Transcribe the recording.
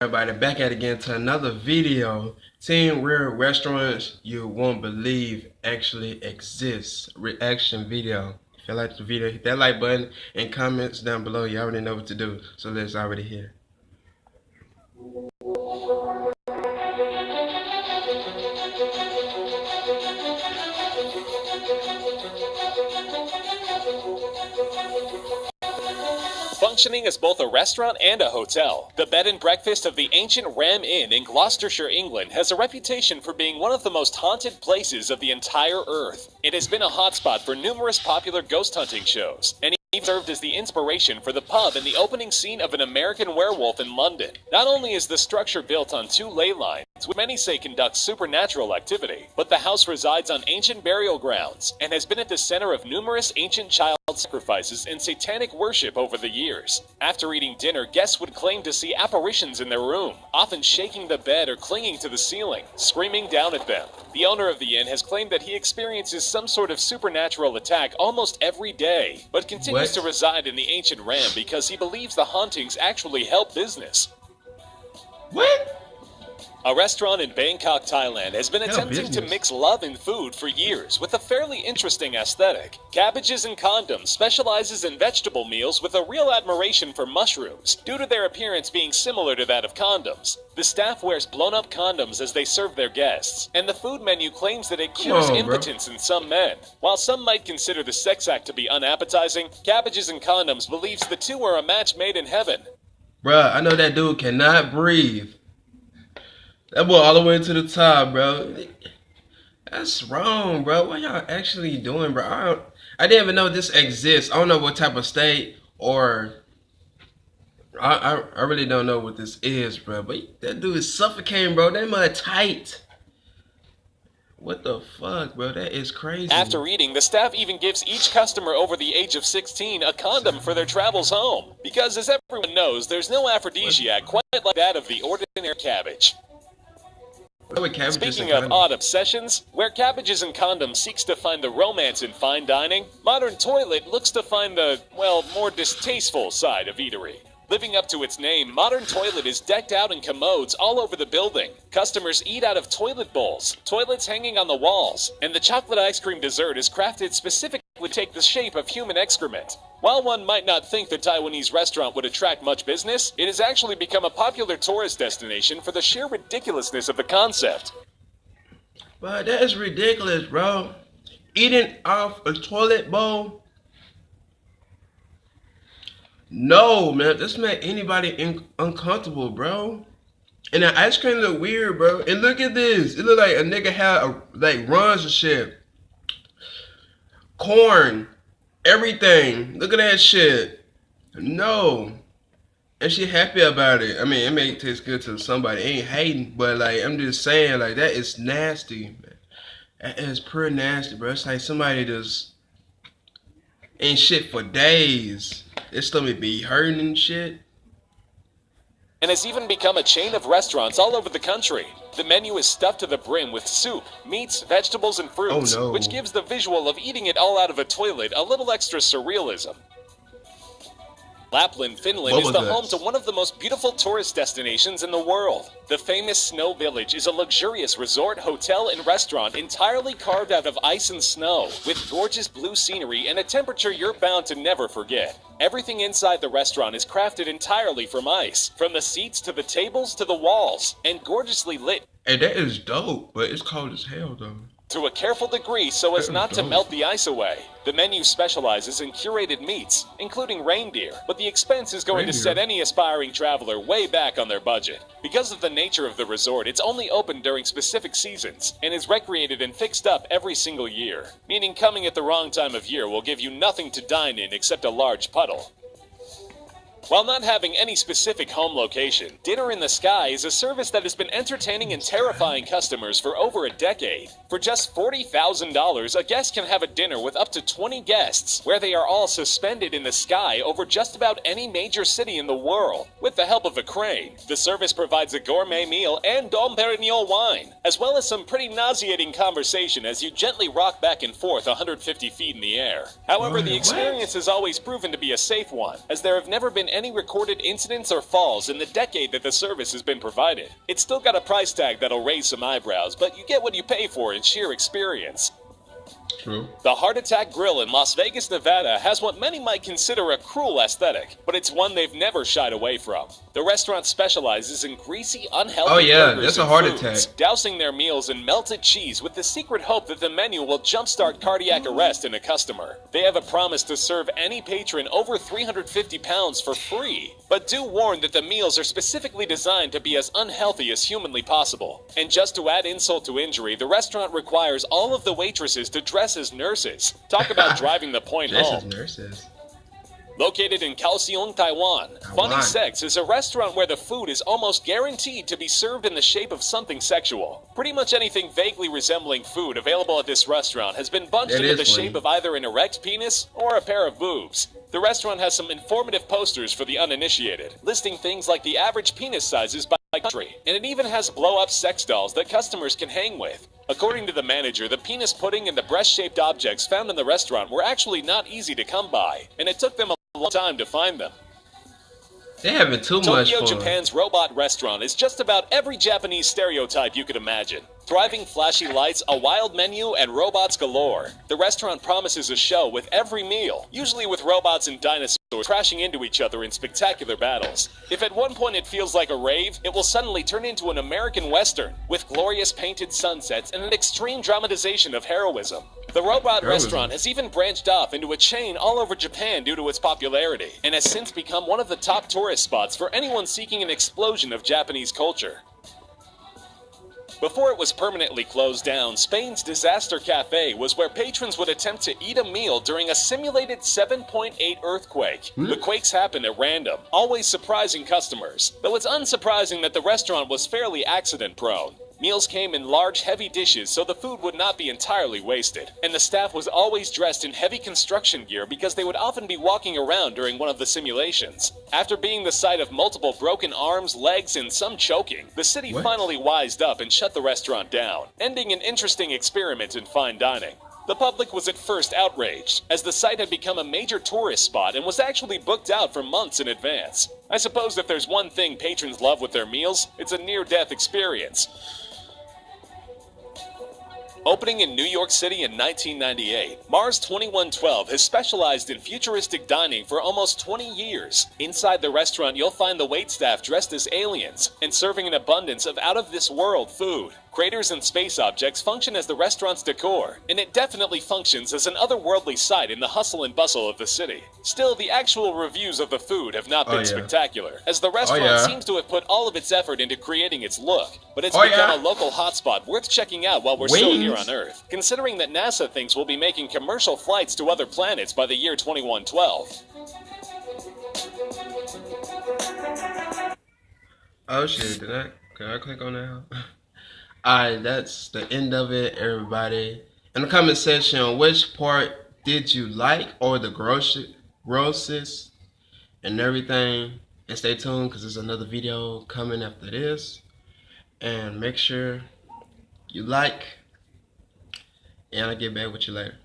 Everybody, back at it again to another video. 10 rare restaurants you won't believe actually exist. Reaction video. If you like the video, hit that like button and comments down below. You already know what to do. So let's already hear. Functioning as both a restaurant and a hotel, the bed and breakfast of the ancient Ram Inn in Gloucestershire, England has a reputation for being one of the most haunted places of the entire earth. It has been a hotspot for numerous popular ghost hunting shows, and even served as the inspiration for the pub in the opening scene of An American Werewolf in London. Not only is the structure built on 2 ley lines, which many say conducts supernatural activity, but the house resides on ancient burial grounds and has been at the center of numerous ancient child sacrifices and satanic worship over the years. After eating dinner, guests would claim to see apparitions in their room, often shaking the bed or clinging to the ceiling, screaming down at them. The owner of the inn has claimed that he experiences some sort of supernatural attack almost every day, but continues to reside in the ancient Ram because he believes the hauntings actually help business. What? A restaurant in Bangkok, Thailand has been attempting to mix love and food for years with a fairly interesting aesthetic. Cabbages and Condoms specializes in vegetable meals with a real admiration for mushrooms, due to their appearance being similar to that of condoms. The staff wears blown-up condoms as they serve their guests, and the food menu claims that it cures impotence in some men. While some might consider the sex act to be unappetizing, Cabbages and Condoms believes the two are a match made in heaven. Bruh, I know that dude cannot breathe. That boy all the way to the top, bro. That's wrong, bro. What y'all actually doing, bro? I didn't even know this exists. I don't know what type of state or... I really don't know what this is, bro. But that dude is suffocating, bro. That mud tight. What the fuck, bro? That is crazy. After eating, the staff even gives each customer over the age of 16 a condom for their travels home. Because as everyone knows, there's no aphrodisiac quite like that of the ordinary cabbage. Speaking of odd obsessions, where Cabbages and Condoms seeks to find the romance in fine dining, Modern Toilet looks to find the, well, more distasteful side of eatery. Living up to its name, Modern Toilet is decked out in commodes all over the building. Customers eat out of toilet bowls, toilets hanging on the walls, and the chocolate ice cream dessert is crafted specifically to take the shape of human excrement. While one might not think the Taiwanese restaurant would attract much business, it has actually become a popular tourist destination for the sheer ridiculousness of the concept. But that is ridiculous, bro. Eating off a toilet bowl? No, man. This made anybody uncomfortable, bro. And the ice cream look weird, bro. And look at this. It look like a nigga had like runs and shit. Corn. Everything. Look at that shit. No. And she happy about it. I mean, it may taste good to somebody. Ain't hating, but like, I'm just saying, like, that is nasty, man. That is pretty nasty, bro. It's like somebody just ain't shit for days. Their stomach be hurting and shit. And has even become a chain of restaurants all over the country. The menu is stuffed to the brim with soup, meats, vegetables, and fruits, which gives the visual of eating it all out of a toilet a little extra surrealism. Lapland, Finland is the home to one of the most beautiful tourist destinations in the world. The famous Snow Village is a luxurious resort, hotel, and restaurant entirely carved out of ice and snow, with gorgeous blue scenery and a temperature you're bound to never forget. Everything inside the restaurant is crafted entirely from ice, from the seats to the tables to the walls, and gorgeously lit. Hey, that is dope, but it's cold as hell, though. To a careful degree so as not to melt the ice away. The menu specializes in curated meats, including reindeer, but the expense is going to set any aspiring traveler way back on their budget. Because of the nature of the resort, it's only open during specific seasons, and is recreated and fixed up every single year, meaning coming at the wrong time of year will give you nothing to dine in except a large puddle. While not having any specific home location, Dinner in the Sky is a service that has been entertaining and terrifying customers for over a decade. For just $40,000, a guest can have a dinner with up to 20 guests, where they are all suspended in the sky over just about any major city in the world. With the help of a crane, the service provides a gourmet meal and Dom Perignon wine, as well as some pretty nauseating conversation as you gently rock back and forth 150 feet in the air. However, the experience has always proven to be a safe one, as there have never been any recorded incidents or falls in the decade that the service has been provided. It's still got a price tag that'll raise some eyebrows, but you get what you pay for in sheer experience. True. The Heart Attack Grill in Las Vegas, Nevada has what many might consider a cruel aesthetic, but it's one they've never shied away from. The restaurant specializes in greasy, unhealthy burgers that's a and heart foods, attack. dousing their meals in melted cheese with the secret hope that the menu will jumpstart cardiac arrest in a customer. They have a promise to serve any patron over 350 pounds for free, but do warn that the meals are specifically designed to be as unhealthy as humanly possible. And just to add insult to injury, the restaurant requires all of the waitresses to dress as nurses. Talk about driving the point home. Nurses. Located in Kaohsiung, Taiwan, Funny Sex is a restaurant where the food is almost guaranteed to be served in the shape of something sexual. Pretty much anything vaguely resembling food available at this restaurant has been bunched into the shape of either an erect penis or a pair of boobs. The restaurant has some informative posters for the uninitiated, listing things like the average penis sizes by country, and it even has blow-up sex dolls that customers can hang with. According to the manager, the penis pudding and the breast-shaped objects found in the restaurant were actually not easy to come by, and it took them a long time to find them. They're having too much fun. Tokyo, Japan's robot restaurant is just about every Japanese stereotype you could imagine. Thriving flashy lights, a wild menu, and robots galore. The restaurant promises a show with every meal, usually with robots and dinosaurs crashing into each other in spectacular battles. If at one point it feels like a rave, it will suddenly turn into an American Western, with glorious painted sunsets and an extreme dramatization of heroism. The robot restaurant has even branched off into a chain all over Japan due to its popularity, and has since become one of the top tourist spots for anyone seeking an explosion of Japanese culture. Before it was permanently closed down, Spain's Disaster Cafe was where patrons would attempt to eat a meal during a simulated 7.8 earthquake. The quakes happened at random, always surprising customers, though it's unsurprising that the restaurant was fairly accident-prone. Meals came in large, heavy dishes so the food would not be entirely wasted, and the staff was always dressed in heavy construction gear because they would often be walking around during one of the simulations. After being the site of multiple broken arms, legs, and some choking, the city finally wised up and shut the restaurant down, ending an interesting experiment in fine dining. The public was at first outraged, as the site had become a major tourist spot and was actually booked out for months in advance. I suppose if there's one thing patrons love with their meals, it's a near-death experience. Opening in New York City in 1998, Mars 2112 has specialized in futuristic dining for almost 20 years. Inside the restaurant, you'll find the waitstaff dressed as aliens and serving an abundance of out-of-this-world food. Craters and space objects function as the restaurant's decor, and it definitely functions as an otherworldly sight in the hustle and bustle of the city. Still, the actual reviews of the food have not been spectacular, as the restaurant seems to have put all of its effort into creating its look, but it's become a local hotspot worth checking out while we're still here on Earth, considering that NASA thinks we'll be making commercial flights to other planets by the year 2112. Oh shit, can I click on that? Alright, that's the end of it, everybody. In the comment section, which part did you like, or the grossest and everything? And stay tuned, because there's another video coming after this. And make sure you like, and I'll get back with you later.